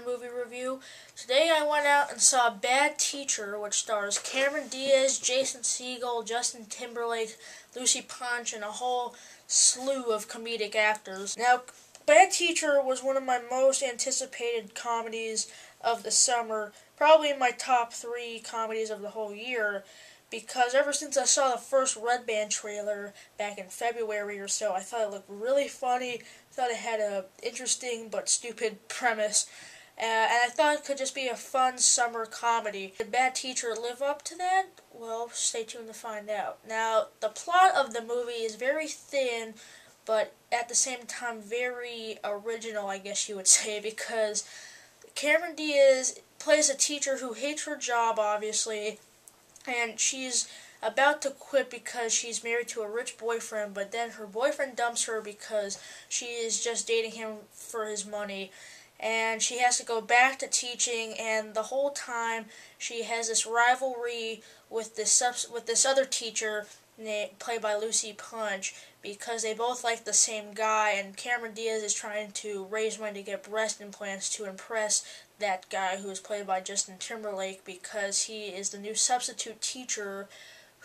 another movie review. Today I went out and saw Bad Teacher, which stars Cameron Diaz, Jason Segel, Justin Timberlake, Lucy Punch, and a whole slew of comedic actors. Now, Bad Teacher was one of my most anticipated comedies of the summer, probably in my top 3 comedies of the whole year, because ever since I saw the first Red Band trailer back in February or so, I thought it looked really funny. I thought it had a interesting but stupid premise, and I thought it could just be a fun summer comedy. Did Bad Teacher live up to that? Well, stay tuned to find out. Now, the plot of the movie is very thin, but at the same time very original, I guess you would say, because Cameron Diaz plays a teacher who hates her job, obviously, and she's about to quit because she's married to a rich boyfriend, but then her boyfriend dumps her because she is just dating him for his money, and she has to go back to teaching, and the whole time she has this rivalry with this other teacher played by Lucy Punch, because they both like the same guy, and Cameron Diaz is trying to raise money to get breast implants to impress that guy who is played by Justin Timberlake, because he is the new substitute teacher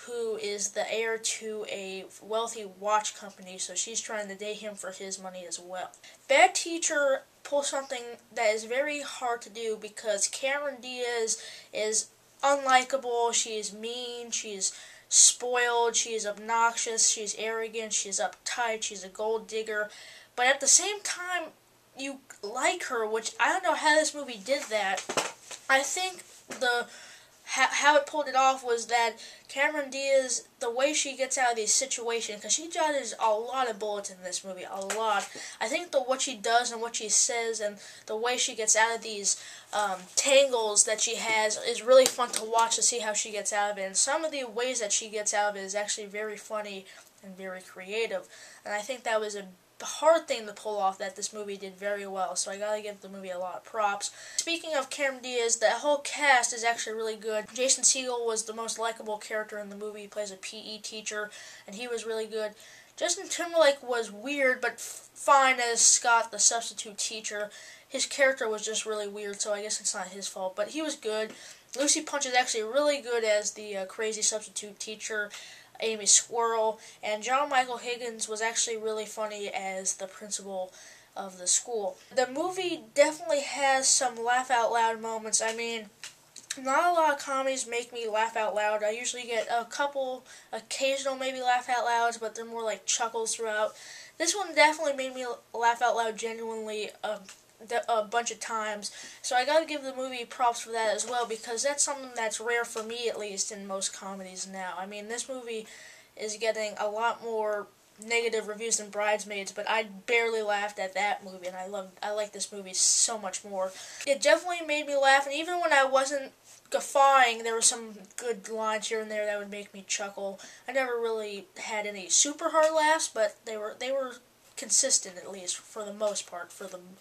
who is the heir to a wealthy watch company, so she's trying to date him for his money as well. Bad Teacher pulls something that is very hard to do because Cameron Diaz is unlikable, she is mean, she's spoiled, she's obnoxious, she's arrogant, she's uptight, she's a gold digger, but at the same time, you like her, which I don't know how this movie did that. I think how it pulled it off was that Cameron Diaz, the way she gets out of these situations, because she dodges a lot of bullets in this movie, a lot. I think what she does and what she says and the way she gets out of these tangles that she has is really fun to watch, to see how she gets out of it. And some of the ways that she gets out of it is actually very funny and very creative. And I think that was a hard thing to pull off that this movie did very well, so I gotta give the movie a lot of props. Speaking of Cameron Diaz, the whole cast is actually really good. Jason Segel was the most likable character in the movie. He plays a PE teacher, and he was really good. Justin Timberlake was weird, but fine as Scott, the substitute teacher. His character was just really weird, so I guess it's not his fault, but he was good. Lucy Punch is actually really good as the crazy substitute teacher, Amy Squirrel, and John Michael Higgins was actually really funny as the principal of the school. The movie definitely has some laugh out loud moments. I mean, not a lot of comedies make me laugh out loud. I usually get a couple occasional maybe laugh out louds, but they're more like chuckles throughout. This one definitely made me laugh out loud genuinely a bunch of times, so I gotta give the movie props for that as well, because that's something that's rare for me, at least in most comedies now. I mean, this movie is getting a lot more negative reviews than Bridesmaids, but I barely laughed at that movie, and I like this movie so much more. It definitely made me laugh, and even when I wasn't guffawing, there were some good lines here and there that would make me chuckle. I never really had any super hard laughs, but they were consistent, at least for the most part.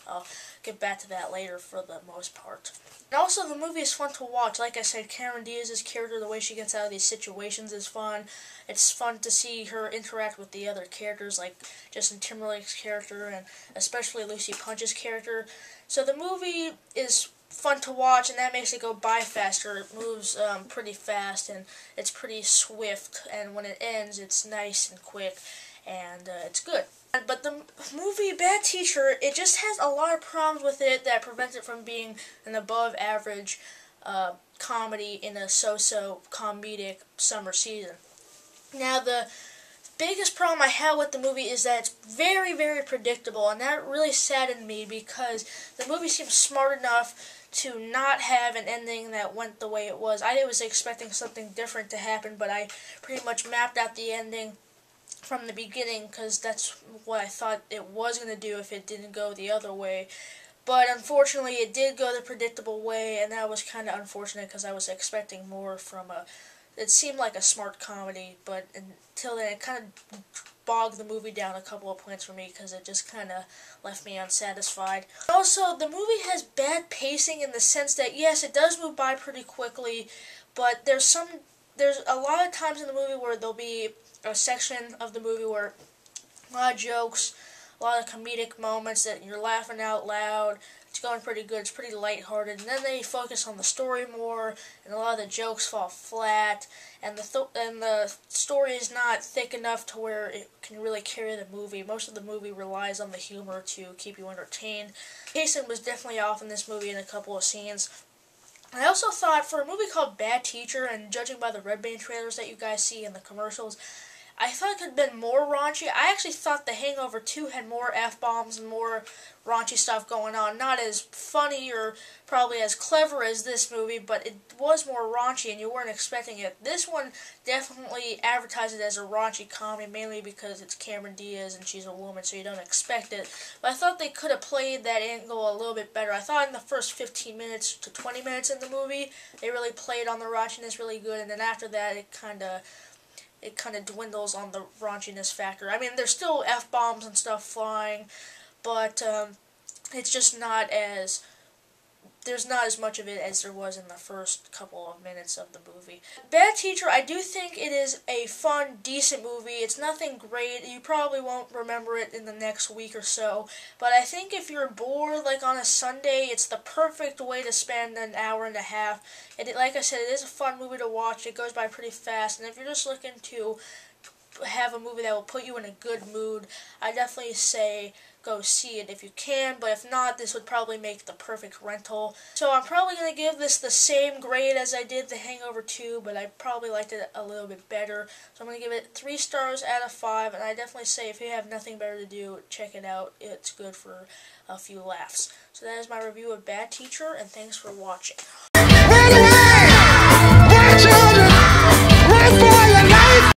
I'll get back to that later. For the most part, and also the movie is fun to watch. Like I said, Cameron Diaz's character, the way she gets out of these situations is fun. It's fun to see her interact with the other characters, like Justin Timberlake's character and especially Lucy Punch's character. So the movie is fun to watch, and that makes it go by faster. It moves pretty fast, and it's pretty swift, and when it ends, it's nice and quick, and it's good. But the movie Bad Teacher, it just has a lot of problems with it that prevents it from being an above-average comedy in a so-so comedic summer season. Now, the biggest problem I have with the movie is that it's very, very predictable, and that really saddened me, because the movie seems smart enough to not have an ending that went the way it was. I was expecting something different to happen, but I pretty much mapped out the ending from the beginning, because that's what I thought it was going to do if it didn't go the other way. But unfortunately, it did go the predictable way, and that was kind of unfortunate, because I was expecting more from it seemed like a smart comedy, but until then, it kind of bogged the movie down a couple of points for me, because it just kind of left me unsatisfied. Also, the movie has bad pacing in the sense that, yes, it does move by pretty quickly, but there's a lot of times in the movie where there'll be a section of the movie where a lot of jokes, a lot of comedic moments that you're laughing out loud. It's going pretty good. It's pretty lighthearted, and then they focus on the story more, and a lot of the jokes fall flat, and the story is not thick enough to where it can really carry the movie. Most of the movie relies on the humor to keep you entertained. Pacing was definitely off in this movie in a couple of scenes. I also thought, for a movie called Bad Teacher, and judging by the Red Band trailers that you guys see in the commercials, I thought it could have been more raunchy. I actually thought The Hangover 2 had more F-bombs and more raunchy stuff going on. Not as funny or probably as clever as this movie, but it was more raunchy and you weren't expecting it. This one definitely advertised it as a raunchy comedy, mainly because it's Cameron Diaz and she's a woman, so you don't expect it. But I thought they could have played that angle a little bit better. I thought in the first 15 minutes to 20 minutes in the movie, they really played on the raunchiness really good, and then after that it kind of dwindles on the raunchiness factor. I mean, there's still F-bombs and stuff flying, but it's just not as, there's not as much of it as there was in the first couple of minutes of the movie. Bad Teacher, I do think it is a fun, decent movie. It's nothing great. You probably won't remember it in the next week or so, but I think if you're bored, like on a Sunday, it's the perfect way to spend an hour and a half. Like I said, it is a fun movie to watch. It goes by pretty fast, and if you're just looking to have a movie that will put you in a good mood, I definitely say go see it if you can, but if not, this would probably make the perfect rental. So I'm probably going to give this the same grade as I did The Hangover 2, but I probably liked it a little bit better. So I'm going to give it 3 stars out of 5, and I definitely say if you have nothing better to do, check it out. It's good for a few laughs. So that is my review of Bad Teacher, and thanks for watching.